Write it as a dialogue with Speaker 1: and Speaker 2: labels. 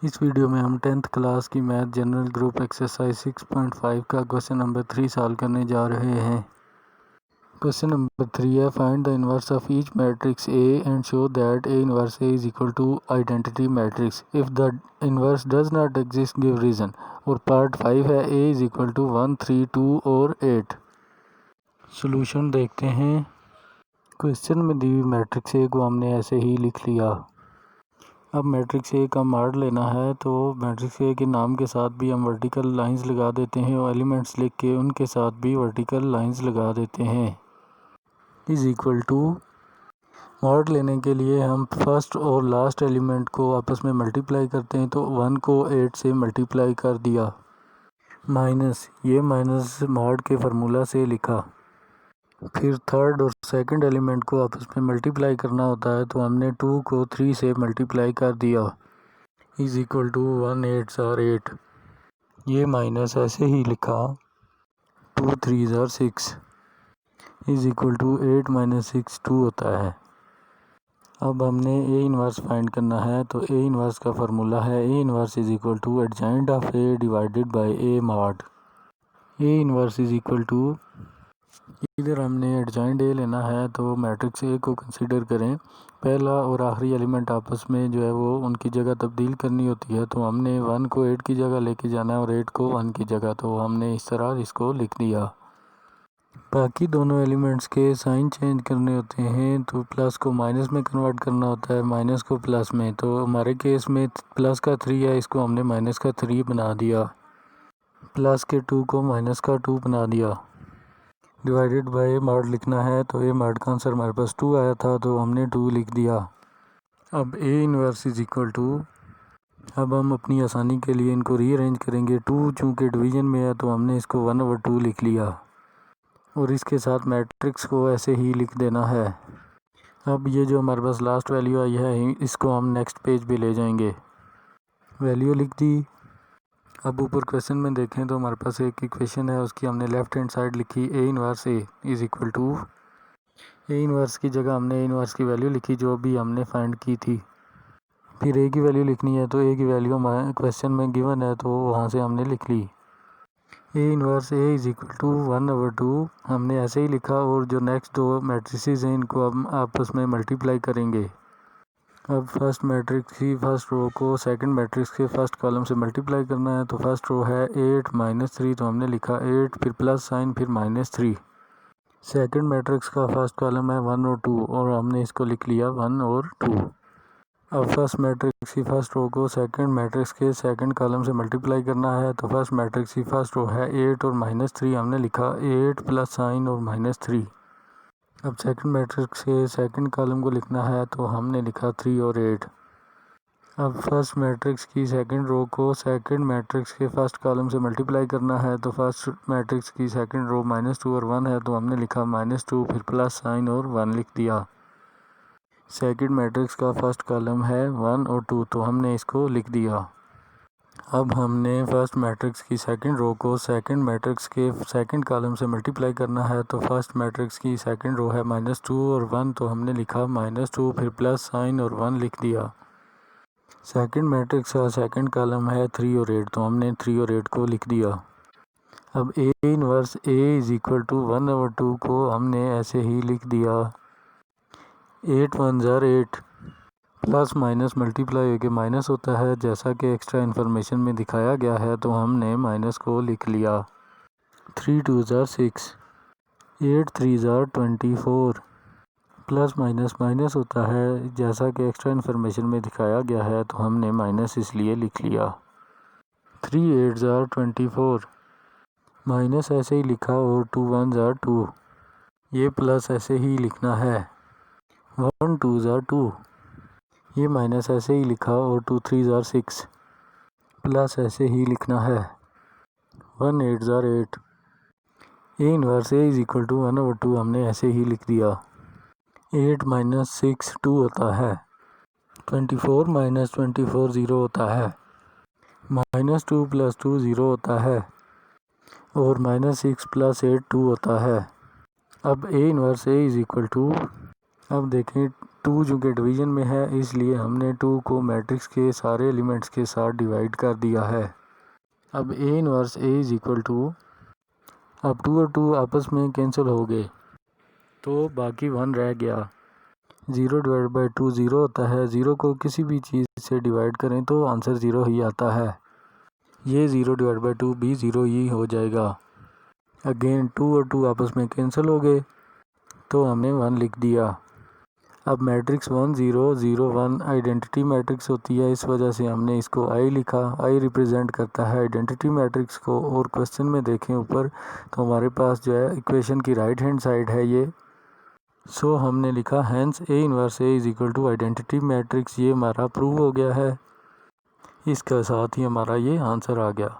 Speaker 1: इस वीडियो में हम 10th क्लास की मैथ जनरल ग्रुप एक्सरसाइज 6.5 का क्वेश्चन नंबर 3 सॉल्व करने जा रहे हैं। क्वेश्चन नंबर 3 है, find the inverse of each matrix A and show that A inverse A is equal to identity matrix. If the inverse does not exist give reason. और part 5 है, ए is equal to 1, 3, 2 और 8। Solution देखते हैं। Question में दी हुई matrix A को हमने ऐसे ही लिख लिया। अब मैट्रिक्स ए का मॉड लेना है, तो मैट्रिक्स ए के नाम के साथ भी हम वर्टिकल लाइंस लगा देते हैं और एलिमेंट्स लिख के उनके साथ भी वर्टिकल लाइंस लगा देते हैं। इज़ इक्वल टू मॉड लेने के लिए हम फर्स्ट और लास्ट एलिमेंट को आपस में मल्टीप्लाई करते हैं, तो 1 को 8 से मल्टीप्लाई कर दिया, माइनस ये माइनस मॉड के फार्मूला से लिखा। फिर थर्ड और सेकंड एलिमेंट को आपस में मल्टीप्लाई करना होता है, तो हमने 2 को 3 से मल्टीप्लाई कर दिया, इज़ इक्वल टू 1 8 और 8। ये माइनस ऐसे ही लिखा, 2 3 और 6 इज़ इक्वल टू 8 माइनस 6 2 होता है। अब हमने ए इनवर्स फाइंड करना है, तो ए इनवर्स का फार्मूला है A inverse is equal to adjoint of A divided by A mod. A inverse is equal to, इधर हमने एडजॉइंट ए लेना है, तो मैट्रिक्स ए को कंसीडर करें। पहला और आखिरी एलिमेंट आपस में जो है वो उनकी जगह तब्दील करनी होती है, तो हमने 1 को 8 की जगह लेके जाना है और 8 को 1 की जगह, तो हमने इस तरह इसको लिख दिया। बाकी दोनों एलिमेंट्स के साइन चेंज करने होते हैं, तो प्लस को माइनस में कन्वर्ट करना होता है, माइनस को प्लस में। तो हमारे केस में प्लस का 3 है, इसको हमने माइनस का 3 बना दिया। प्लस के 2 को माइनस का 2 बना दिया। डिवाइडेड बाय ए मॉड लिखना है, तो ए मॉड का आंसर हमारे पास 2 आया था, तो हमने 2 लिख दिया। अब A inverse is equal to, अब हम अपनी आसानी के लिए इनको रीअरेंज करेंगे। 2 चूँकि डिवीज़न में है, तो हमने इसको 1/2 लिख लिया और इसके साथ मैट्रिक्स को ऐसे ही लिख देना है। अब ये जो हमारे पास लास्ट वैल्यू आई है, इसको हम नेक्स्ट पेज पे ले जाएंगे। वैल्यू लिख दी। अब ऊपर क्वेश्चन में देखें तो हमारे पास एक इक्वेशन है, उसकी हमने लेफ़्ट हैंड साइड लिखी A inverse A is equal to, A inverse की जगह हमने ए इनवर्स की वैल्यू लिखी जो भी हमने फाइंड की थी। फिर ए की वैल्यू लिखनी है, तो ए की वैल्यू हमारे क्वेश्चन में गिवन है, तो वहाँ से हमने लिख ली। A inverse A is equal to 1/2 हमने ऐसे ही लिखा, और जो नेक्स्ट दो मैट्रिसेस हैं इनको हम आपस में मल्टीप्लाई करेंगे। अब फर्स्ट मैट्रिक्स की फर्स्ट रो को सेकंड मैट्रिक्स के फर्स्ट कॉलम से मल्टीप्लाई करना है, तो फर्स्ट रो है 8 माइनस 3, तो हमने लिखा 8 फिर प्लस साइन फिर -3। सेकंड मैट्रिक्स का फर्स्ट कॉलम है 1 और 2, और हमने इसको लिख लिया 1 और 2। अब फर्स्ट मैट्रिक्स की फर्स्ट रो को सेकंड मैट्रिक्स के सेकंड कॉलम से मल्टीप्लाई करना है, तो फर्स्ट मैट्रिक्स की फर्स्ट रो है 8 और -3, हमने लिखा 8 प्लस साइन और -3। अब सेकंड मैट्रिक्स के सेकंड कॉलम को लिखना है, तो हमने लिखा 3 और 8। अब फर्स्ट मैट्रिक्स की सेकंड रो को सेकंड मैट्रिक्स के फर्स्ट कॉलम से मल्टीप्लाई करना है, तो फर्स्ट मैट्रिक्स की सेकंड रो -2 और 1 है, तो हमने लिखा -2 फिर प्लस साइन और 1 लिख दिया। सेकंड मैट्रिक्स का फर्स्ट कॉलम है 1 और 2, तो हमने इसको लिख दिया। अब हमने फर्स्ट मैट्रिक्स की सेकंड रो को सेकंड मैट्रिक्स के सेकंड कॉलम से मल्टीप्लाई करना है, तो फर्स्ट मैट्रिक्स की सेकंड रो है -2 और 1, तो हमने लिखा -2 फिर प्लस साइन और 1 लिख दिया। सेकंड मैट्रिक्स का सेकंड कॉलम है 3 और 8, तो हमने 3 और 8 को लिख दिया। अब A inverse A is equal to 1/2 को हमने ऐसे ही लिख दिया, 8 1 8 प्लस माइनस मल्टीप्लाई होकर माइनस होता है, जैसा कि एक्स्ट्रा इन्फॉर्मेशन में दिखाया गया है, तो हमने माइनस को लिख लिया। 3 2 6 8 3 24 प्लस माइनस माइनस होता है, जैसा कि एक्स्ट्रा इन्फॉर्मेशन में दिखाया गया है, तो हमने माइनस इसलिए लिख लिया। 3 8 24 माइनस ऐसे ही लिखा, और 2 1 2 ये प्लस ऐसे ही लिखना है। 1 2 2 ये माइनस ऐसे ही लिखा, और 2 3 6 प्लस ऐसे ही लिखना है। 1 8 8 A inverse A is equal to 1/2 हमने ऐसे ही लिख दिया। 8 - 6 2 होता है, 24 - 24 0 होता है, -2 + 2 0 होता है, और -6 + 8 2 होता है। अब A inverse A is equal to, अब देखें 2 चूँकि डिवीज़न में है इसलिए हमने 2 को मैट्रिक्स के सारे एलिमेंट्स के साथ डिवाइड कर दिया है। अब A inverse A is equal to, अब 2 और 2 आपस में कैंसिल हो गए तो बाकी 1 रह गया। 0 डिवाइड बाई 2 ज़ीरो होता है। 0 को किसी भी चीज़ से डिवाइड करें तो आंसर 0 ही आता है। ये 0 डिवाइड बाई 2 भी 0 ही हो जाएगा। अगेन 2 और 2 आपस में कैंसिल हो गए तो हमने 1 लिख दिया। अब मैट्रिक्स 1 0 0 1 आइडेंटिटी मैट्रिक्स होती है, इस वजह से हमने इसको आई लिखा। आई रिप्रेजेंट करता है आइडेंटिटी मैट्रिक्स को। और क्वेश्चन में देखें ऊपर तो हमारे पास जो है इक्वेशन की राइट हैंड साइड है ये। सो हमने लिखा hence A inverse A is equal to identity matrix. ये हमारा प्रूव हो गया है। इसके साथ ही हमारा ये आंसर आ गया।